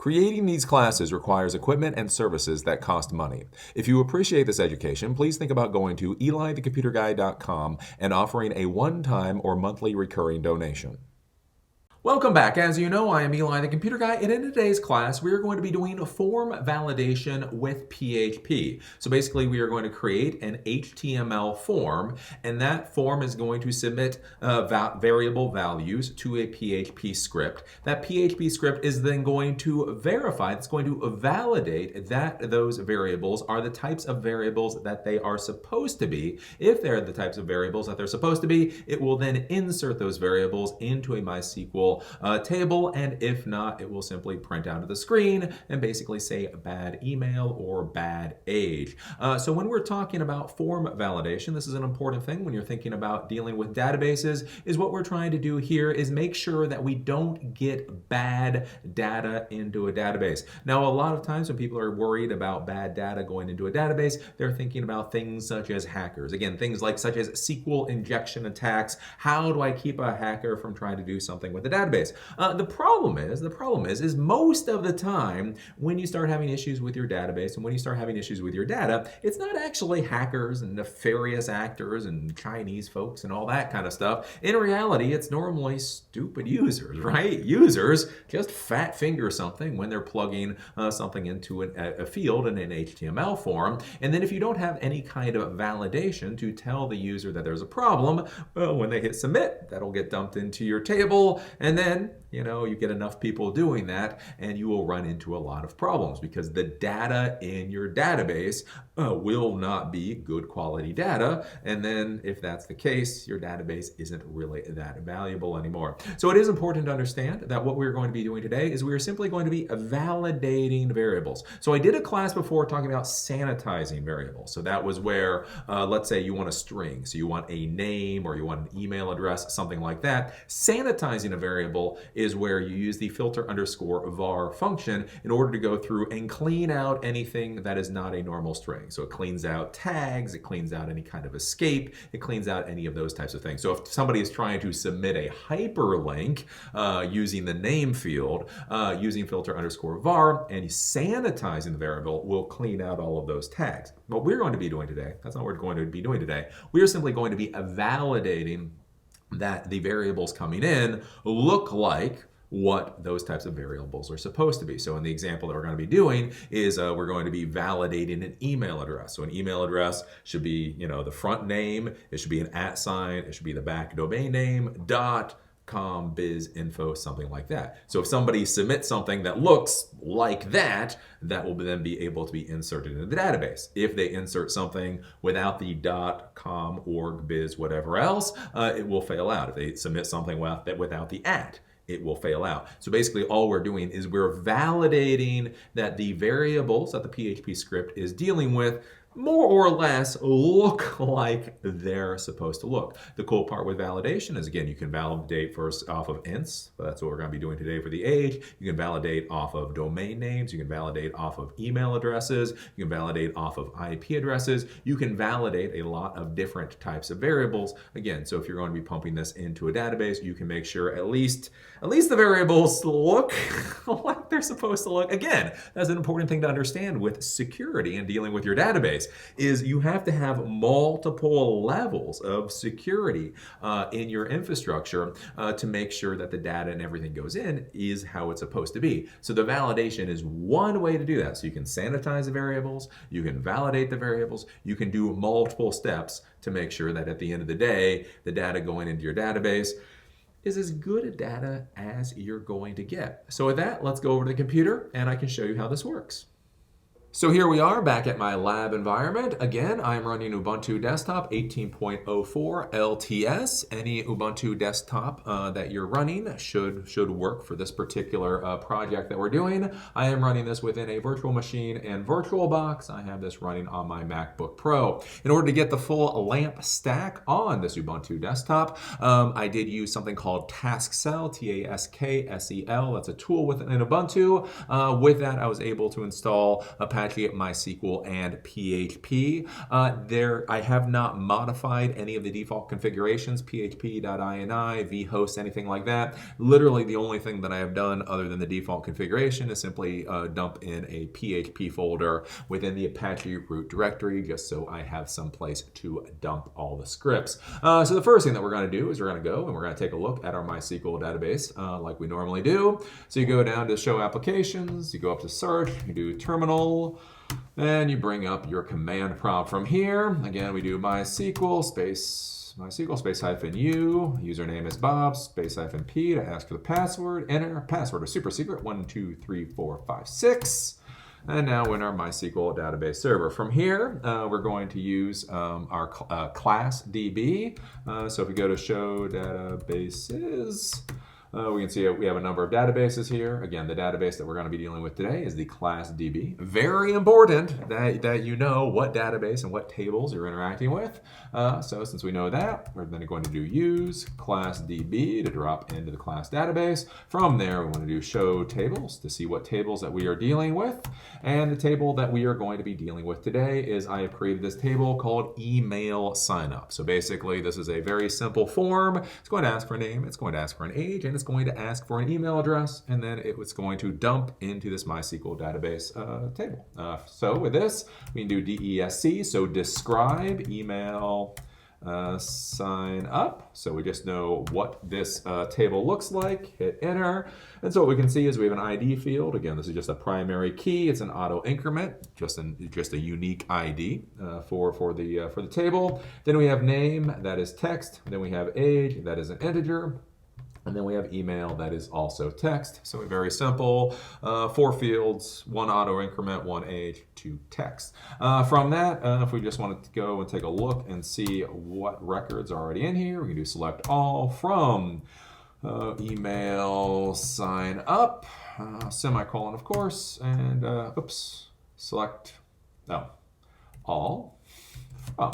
Creating these classes requires equipment and services that cost money. If you appreciate this education, please think about going to elithecomputerguy.com and offering a one-time or monthly recurring donation. Welcome back. As you know, I am Eli the Computer Guy, and in today's class, we are going to be doing form validation with PHP. So basically, we are going to create an HTML form, and that form is going to submit variable values to a PHP script. That PHP script is then going to verify, it's going to validate that those variables are the types of variables that they are supposed to be. If they're the types of variables that they're supposed to be, it will then insert those variables into a MySQL table, and if not, it will simply print out of the screen and basically say bad email or bad age. So when we're talking about form validation, this is an important thing when you're thinking about dealing with databases, is what we're trying to do here is make sure that we don't get bad data into a database. Now, a lot of times when people are worried about bad data going into a database, they're thinking about things such as hackers. Again, things like such as SQL injection attacks. How do I keep a hacker from trying to do something with the database? The problem is most of the time when you start having issues with your database and when you start having issues with your data, it's not actually hackers and nefarious actors and Chinese folks and all that kind of stuff. In reality, it's normally stupid users, right? Users just fat finger something when they're plugging something into a field in an HTML form. And then if you don't have any kind of validation to tell the user that there's a problem, well, when they hit submit, that'll get dumped into your table, and then you get enough people doing that and you will run into a lot of problems because the data in your database will not be good quality data. And then if that's the case, your database isn't really that valuable anymore. So it is important to understand that what we're going to be doing today is we're simply going to be validating variables. So I did a class before talking about sanitizing variables. So that was where, let's say you want a string. So you want a name or you want an email address, something like that. Sanitizing a variable is where you use the filter_var function in order to go through and clean out anything that is not a normal string. So it cleans out tags, it cleans out any kind of escape, it cleans out any of those types of things. So if somebody is trying to submit a hyperlink using the name field, using filter_var and sanitizing the variable will clean out all of those tags. What we're going to be doing today, that's not what we're going to be doing today. We are simply going to be validating that the variables coming in look like what those types of variables are supposed to be. So in the example that we're going to be doing is we're going to be validating an email address. So an email address should be, the front name, it should be an @ sign, it should be the back domain name, .com, biz, info, something like that. So if somebody submits something that looks like that, that will then be able to be inserted into the database. If they insert something without the .com, org, biz, whatever else, it will fail out. If they submit something without the @ it will fail out. So basically all we're doing is we're validating that the variables that the PHP script is dealing with more or less look like they're supposed to look. The cool part with validation is, again, you can validate first off of ints. That's what we're going to be doing today for the age. You can validate off of domain names. You can validate off of email addresses. You can validate off of IP addresses. You can validate a lot of different types of variables. Again, so if you're going to be pumping this into a database, you can make sure at least the variables look like they're supposed to look. Again, that's an important thing to understand with security and dealing with your database. Is you have to have multiple levels of security in your infrastructure to make sure that the data and everything goes in is how it's supposed to be. So the validation is one way to do that. So you can sanitize the variables, you can validate the variables, you can do multiple steps to make sure that at the end of the day, the data going into your database is as good a data as you're going to get. So with that, let's go over to the computer and I can show you how this works. So here we are back at my lab environment. Again, I'm running Ubuntu Desktop 18.04 LTS. Any Ubuntu desktop that you're running should work for this particular project that we're doing. I am running this within a virtual machine and VirtualBox. I have this running on my MacBook Pro. In order to get the full LAMP stack on this Ubuntu desktop, I did use something called TaskSel, TaskSel. That's a tool within Ubuntu. With that, I was able to install a Apache, MySQL, and PHP. I have not modified any of the default configurations, php.ini, vhost, anything like that. Literally the only thing that I have done other than the default configuration is simply dump in a PHP folder within the Apache root directory, just so I have some place to dump all the scripts. So the first thing that we're going to do is we're going to go and we're going to take a look at our MySQL database like we normally do. So you go down to Show Applications, you go up to Search, you do Terminal, and you bring up your command prompt from here. Again, we do MySQL space -u, username is Bob, -p to ask for the password, enter, password is super secret, 123456. And now we're in our MySQL database server. From here, we're going to use our class DB. So if we go to Show Databases, we can see we have a number of databases here. Again, the database that we're going to be dealing with today is the class DB. Very important that you know what database and what tables you're interacting with. So since we know that, we're then going to do use class DB to drop into the class database. From there, we want to do show tables to see what tables that we are dealing with. And the table that we are going to be dealing with today is I have created this table called email signup. So basically, this is a very simple form. It's going to ask for a name, it's going to ask for an age, and it's going to ask for an email address, and then it's going to dump into this MySQL database table. So with this, we can do DESC, so describe email sign up. So we just know what this table looks like, hit enter. And so what we can see is we have an ID field. Again, this is just a primary key. It's an auto increment, just a unique ID for the table. Then we have name, that is text. Then we have age, that is an integer. And then we have email, that is also text. So very simple, 4 fields, 1 auto increment, 1 age, 2 text. From that, if we just wanted to go and take a look and see what records are already in here, we can do select all from email sign up, semicolon of course, and select all from.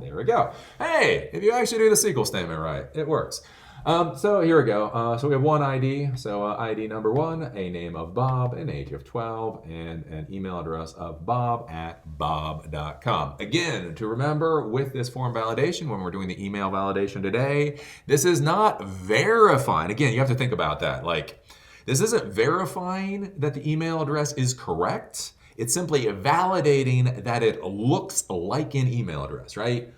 There we go. Hey, if you actually do the SQL statement right, it works. So here we go. So we have one ID. So ID number 1, a name of Bob, an age of 12, and an email address of bob@bob.com. Again, to remember with this form validation, when we're doing the email validation today, this is not verifying. Again, you have to think about that. Like, this isn't verifying that the email address is correct. It's simply validating that it looks like an email address, right?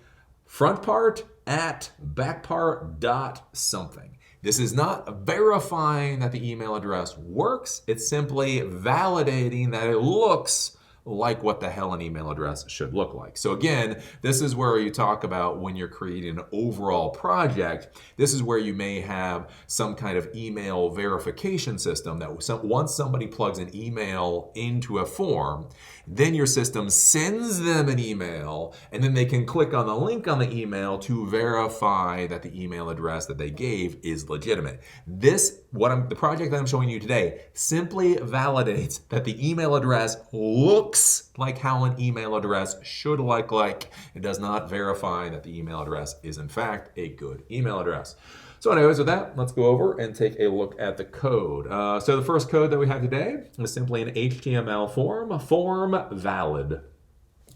Front part at back part dot something. This is not verifying that the email address works. It's simply validating that it looks like what the hell an email address should look like. So again, this is where you talk about when you're creating an overall project, this is where you may have some kind of email verification system that once somebody plugs an email into a form, then your system sends them an email, and then they can click on the link on the email to verify that the email address that they gave is legitimate. The project that I'm showing you today simply validates that the email address looks like how an email address should look like. It does not verify that the email address is in fact a good email address. So anyways, with that, let's go over and take a look at the code. So the first code that we have today is simply an HTML form valid.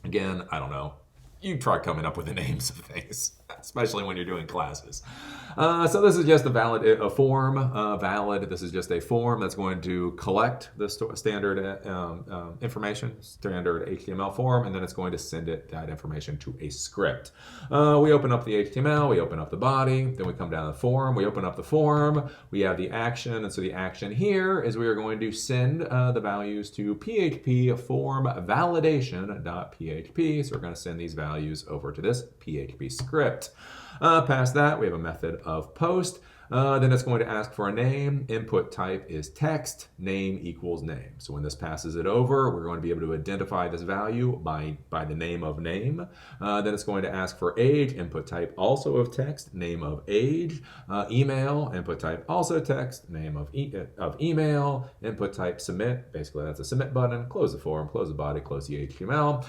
Again, I don't know. You try coming up with the names of things, especially when you're doing classes. So this is just a form valid. This is just a form that's going to collect the standard information, standard HTML form, and then it's going to send that information to a script. We open up the HTML, we open up the body, then we come down to the form, we open up the form, we have the action, and so the action here is we are going to send the values to PHP form validation.php. So we're going to send these values over to this PHP script. Past that, we have a method of post. Then it's going to ask for a name. Input type is text. Name equals name. So when this passes it over, we're going to be able to identify this value by the name of name. Then it's going to ask for age. Input type also of text. Name of age. Email. Input type also text. Name of email. Input type submit. Basically, that's a submit button. Close the form. Close the body. Close the HTML.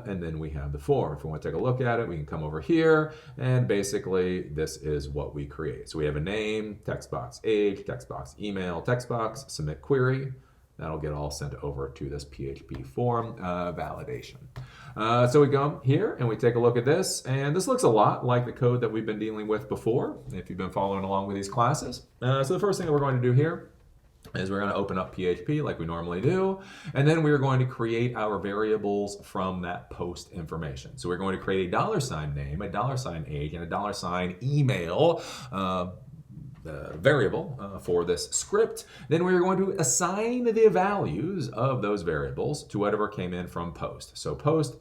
And then we have the form. If we want to take a look at it, we can come over here. And basically, this is what we create. So we have a name. Text box, age, text box, email, text box, submit query, That'll get all sent over to this PHP form validation. So we come here and we take a look at this, and this looks a lot like the code that we've been dealing with before, if you've been following along with these classes. So the first thing that we're going to do here is we're going to open up PHP like we normally do, and then we're going to create our variables from that post information. So we're going to create a $name, a $age, and a $email variable for this script. Then we're going to assign the values of those variables to whatever came in from post. So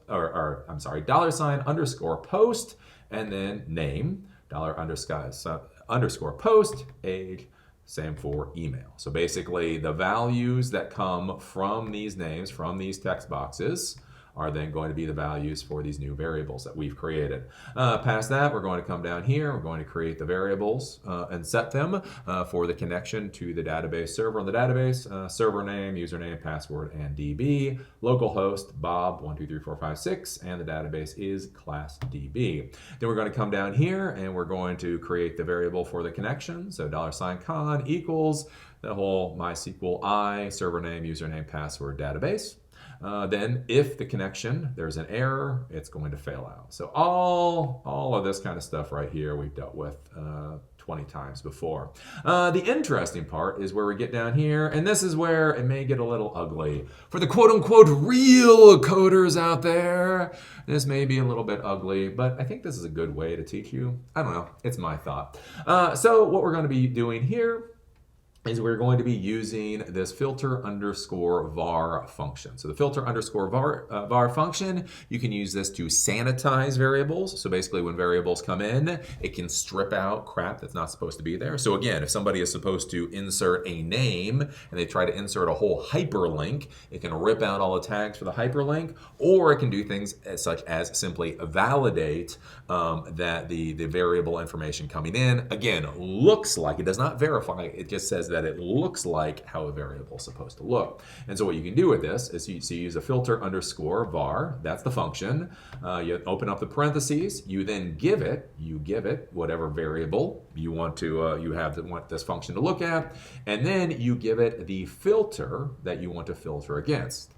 $underscore post, and then name, underscore post, age, same for email. So basically the values that come from these names, from these text boxes, are then going to be the values for these new variables that we've created. Past that, we're going to come down here, we're going to create the variables and set them for the connection to the database server on the database, server name, username, password, and DB, localhost, Bob123456, and the database is class DB. Then we're going to come down here and we're going to create the variable for the connection, so $con equals the whole MySQL I, server name, username, password, database. Then if the connection, there's an error, it's going to fail out. So all of this kind of stuff right here we've dealt with 20 times before. The interesting part is where we get down here, and this is where it may get a little ugly. For the quote-unquote real coders out there, this may be a little bit ugly, but I think this is a good way to teach you. I don't know, it's my thought. So what we're going to be doing here is we're going to be using this filter underscore var function. So the filter underscore var function, you can use this to sanitize variables. So basically when variables come in, it can strip out crap that's not supposed to be there. So again, if somebody is supposed to insert a name and they try to insert a whole hyperlink, it can rip out all the tags for the hyperlink, or it can do things such as simply validate that the variable information coming in, again, looks like, it does not verify, it just says that it looks like how a variable is supposed to look. And so what you can do with this is you use a filter underscore var, that's the function. You open up the parentheses, you then give it whatever variable you want to, want this function to look at, and then you give it the filter that you want to filter against.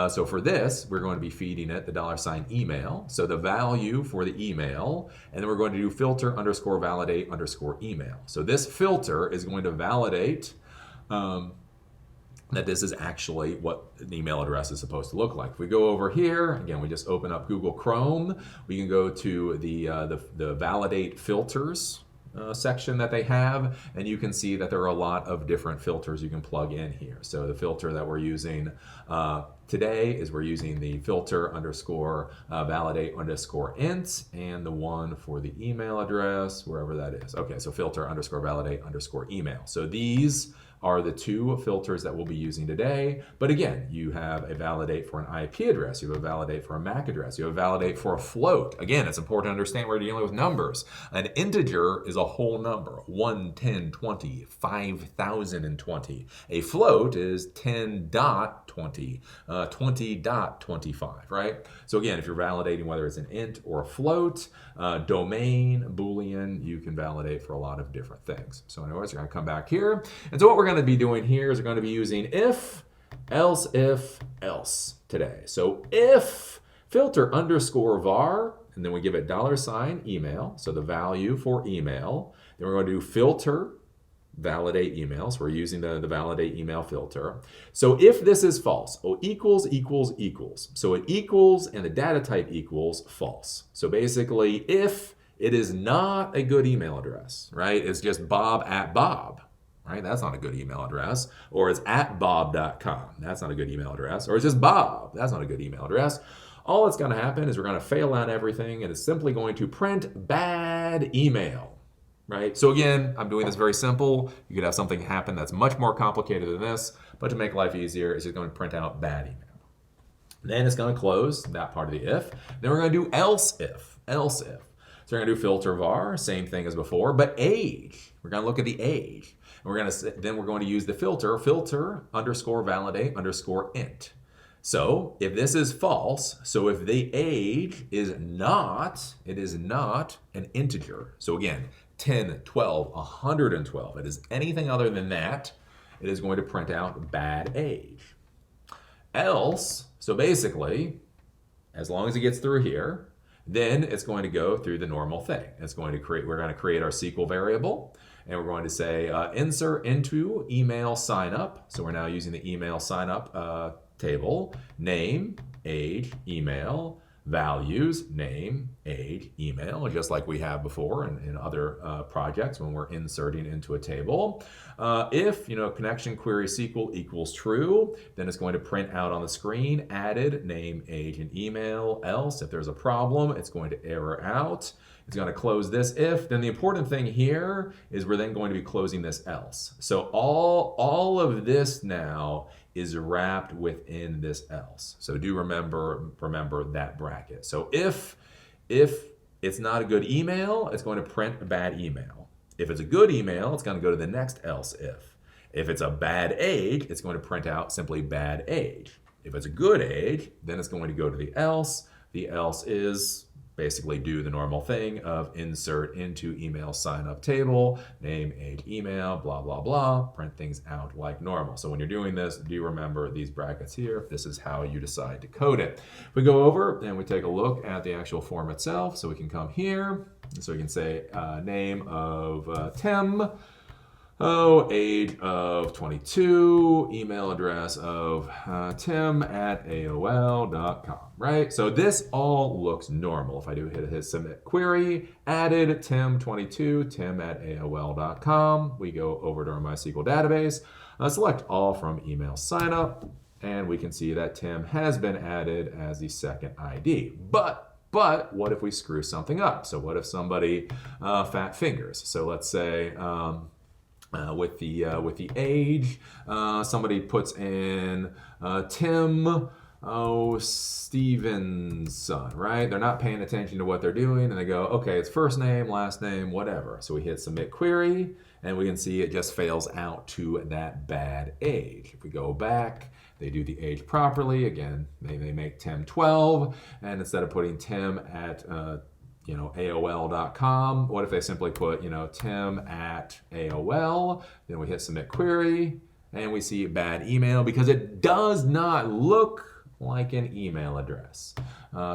So for this, we're going to be feeding it the $email, so the value for the email, and then we're going to do filter underscore validate underscore email. So this filter is going to validate that this is actually what an email address is supposed to look like. If we go over here, again, we just open up Google Chrome, we can go to the validate filters section that they have, and you can see that there are a lot of different filters you can plug in here. So the filter that we're using today is we're using the filter underscore validate underscore int, and the one for the email address, wherever that is. Okay, so filter underscore validate underscore email. So these are the two filters that we'll be using today. But again, you have a validate for an IP address, you have a validate for a MAC address, you have a validate for a float. Again, it's important to understand we're dealing with numbers. An integer is a whole number, 1, 10, 20, 5,020. A float is 10.20, 20.25, right? So again, if you're validating whether it's an int or a float, domain, Boolean, you can validate for a lot of different things. So anyways, we're gonna come back here. And so what we're going to be doing here is we're going to be using if today. So if filter underscore var, and then we give it $email, so the value for email. Then we're going to do filter validate emails. We're using the validate email filter. So if this is false, equals. So it equals and the data type equals false. So basically, if it is not a good email address, right? It's just bob@bob. Right? That's not a good email address. Or it's @bob.com. That's not a good email address. Or it's just Bob. That's not a good email address. All that's going to happen is we're going to fail out everything, and it's simply going to print bad email. Right? So again, I'm doing this very simple. You could have something happen that's much more complicated than this, but to make life easier, it's just going to print out bad email. Then it's going to close that part of the if. Then we're going to do else if. So we're going to do filter var, same thing as before, but age. We're going to look at the age. And then we're going to use the filter underscore validate underscore int. So if this is false, so if the age is not an integer. So again, 10, 12, 112. It is anything other than that. it is going to print out bad age. Else, so basically, as long as it gets through here, then it's going to go through the normal thing. We're going to create our SQL variable, and we're going to say insert into email sign up. So we're now using the email sign up table, name, age, email, values, name, age, email, just like we have before in other projects when we're inserting into a table. If connection query SQL equals true, then it's going to print out on the screen added name, age, and email. Else, if there's a problem, it's going to error out. It's going to close this if. Then the important thing here is we're then going to be closing this else. So all of this now is wrapped within this else. So do remember that bracket. So if it's not a good email, it's going to print a bad email. If it's a good email, it's going to go to the next else if. If it's a bad age, it's going to print out simply bad age. If it's a good age, then it's going to go to the else. The else is basically do the normal thing of insert into email sign up table, name, age, email, blah, blah, blah, print things out like normal. So when you're doing this, do remember these brackets here. This is how you decide to code it. We go over and we take a look at the actual form itself. So we can come here. So we can say name of Tim. Age of 22, email address of tim@aol.com, right? So this all looks normal. If I do hit submit query, added tim22, tim@aol.com. We go over to our MySQL database, select all from email sign up, and we can see that Tim has been added as the second ID. But what if we screw something up? So what if somebody fat fingers? So let's say with the age, somebody puts in Tim Stevenson, right? They're not paying attention to what they're doing, and they go, okay, it's first name, last name, whatever. So we hit submit query, and we can see it just fails out to that bad age. If we go back, they do the age properly. Again, they make Tim 12, and instead of putting Tim at AOL.com. What if they simply put, Tim@AOL? Then we hit submit query, and we see bad email because it does not look like an email address.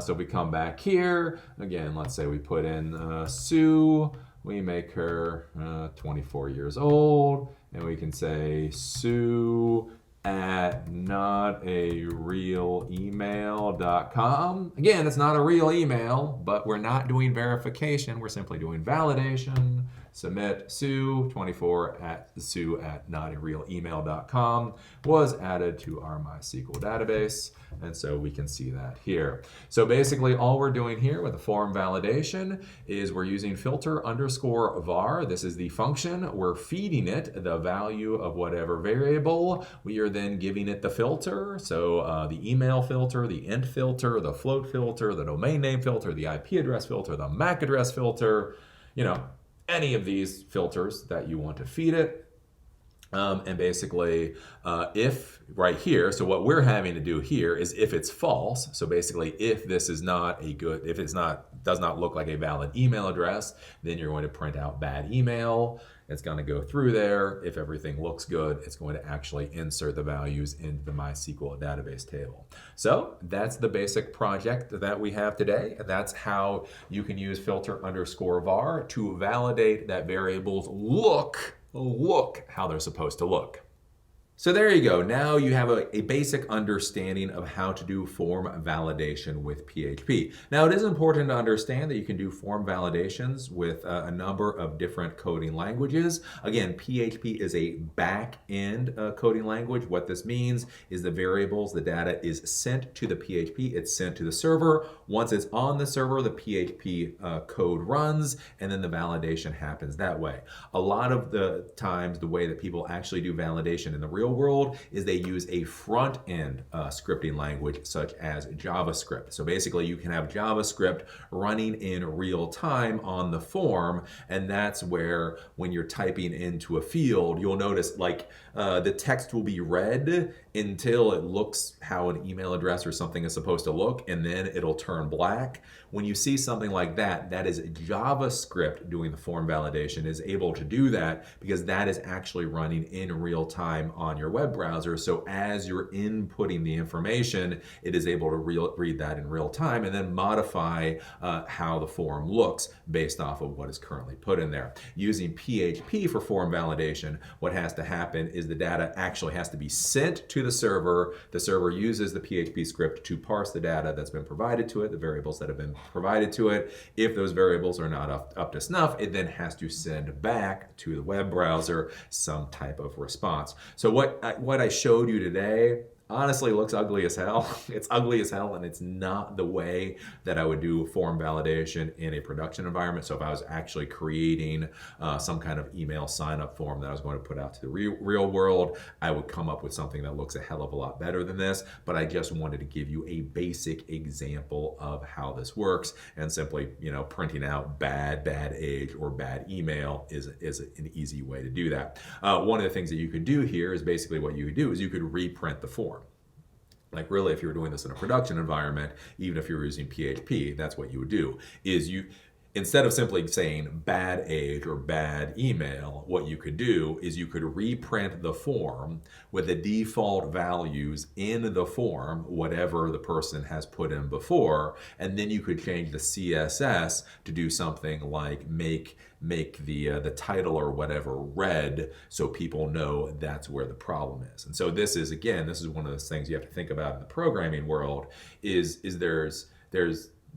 So we come back here. Again, let's say we put in Sue. We make her 24 years old, and we can say Sue at notarealemail.com. Again, it's not a real email, but we're not doing verification. We're simply doing validation. Submit Sue 24 at notarealemail.com was added to our MySQL database. And so we can see that here. So basically all we're doing here with the form validation is we're using filter_var. This is the function. We're feeding it the value of whatever variable. We are then giving it the filter. So the email filter, the int filter, the float filter, the domain name filter, the IP address filter, the MAC address filter, any of these filters that you want to feed it. And basically, if right here, so what we're having to do here is if it's false, so basically if this is not if it's does not look like a valid email address, then you're going to print out bad email. It's going to go through there. If everything looks good, it's going to actually insert the values into the MySQL database table. So that's the basic project that we have today. That's how you can use filter_var to validate that variables look how they're supposed to look. So there you go. Now you have a basic understanding of how to do form validation with PHP. Now it is important to understand that you can do form validations with a number of different coding languages. Again, PHP is a back-end coding language. What this means is the variables, the data is sent to the PHP. It's sent to the server. Once it's on the server, the PHP code runs, and then the validation happens that way. A lot of the times, the way that people actually do validation in the real real world is they use a front-end scripting language such as JavaScript. So basically you can have JavaScript running in real time on the form, and that's where when you're typing into a field, you'll notice like the text will be red until it looks how an email address or something is supposed to look, and then it'll turn black. When you see something like that, that is JavaScript doing the form validation, is able to do that because that is actually running in real time on your web browser. So as you're inputting the information, it is able to read that in real time and then modify how the form looks based off of what is currently put in there. Using PHP for form validation, what has to happen is the data actually has to be sent to the server. The server uses the PHP script to parse the data that's been provided to it, the variables that have been provided to it. If those variables are not up to snuff, it then has to send back to the web browser some type of response. So what I showed you today honestly looks ugly as hell. It's ugly as hell, and it's not the way that I would do form validation in a production environment. So if I was actually creating some kind of email sign-up form that I was going to put out to the real world, I would come up with something that looks a hell of a lot better than this. But I just wanted to give you a basic example of how this works, and simply, printing out bad age or bad email is an easy way to do that. One of the things that you could do here is basically what you could do is you could reprint the form. Like really, if you were doing this in a production environment, even if you were using PHP, that's what you would do, is instead of simply saying bad age or bad email, what you could do is you could reprint the form with the default values in the form, whatever the person has put in before, and then you could change the CSS to do something like make the title or whatever red, so people know that's where the problem is. And so this is one of those things you have to think about in the programming world, is there's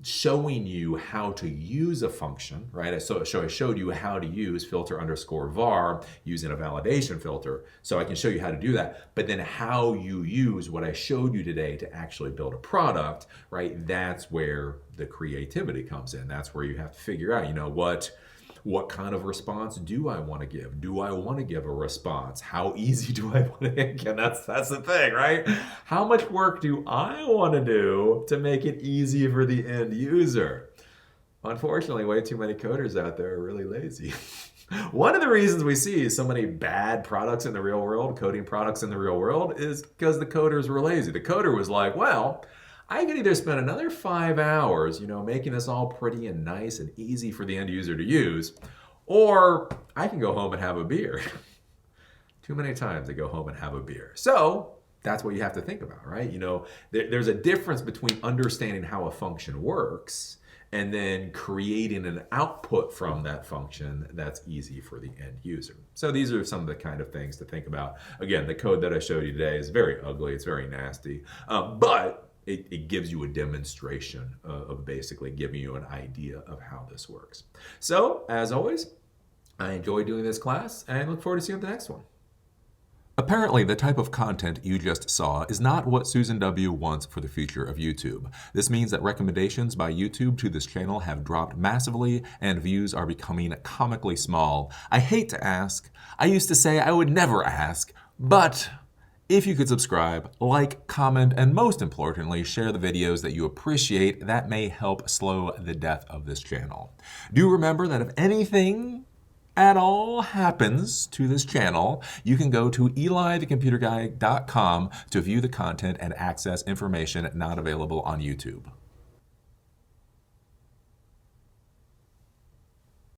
showing you how to use a function, right? I showed you how to use filter_var using a validation filter. So I can show you how to do that, but then how you use what I showed you today to actually build a product, right? That's where the creativity comes in. That's where you have to figure out, what kind of response do I want to give? Do I want to give a response? How easy do I want to make it? That's the thing, right? How much work do I want to do to make it easy for the end user? Unfortunately, way too many coders out there are really lazy. One of the reasons we see so many bad products in the real world, coding products in the real world, is because the coders were lazy. The coder was like, well, I could either spend another 5 hours, making this all pretty and nice and easy for the end user to use, or I can go home and have a beer. Too many times they go home and have a beer. So that's what you have to think about, right? There's a difference between understanding how a function works and then creating an output from that function that's easy for the end user. So these are some of the kind of things to think about. Again, the code that I showed you today is very ugly. It's very nasty, but it gives you a demonstration of basically giving you an idea of how this works. So, as always, I enjoy doing this class and look forward to seeing you at the next one. Apparently, the type of content you just saw is not what Susan W. wants for the future of YouTube. This means that recommendations by YouTube to this channel have dropped massively and views are becoming comically small. I hate to ask. I used to say I would never ask, but if you could subscribe, like, comment, and most importantly, share the videos that you appreciate, that may help slow the death of this channel. Do remember that if anything at all happens to this channel, you can go to EliTheComputerGuy.com to view the content and access information not available on YouTube.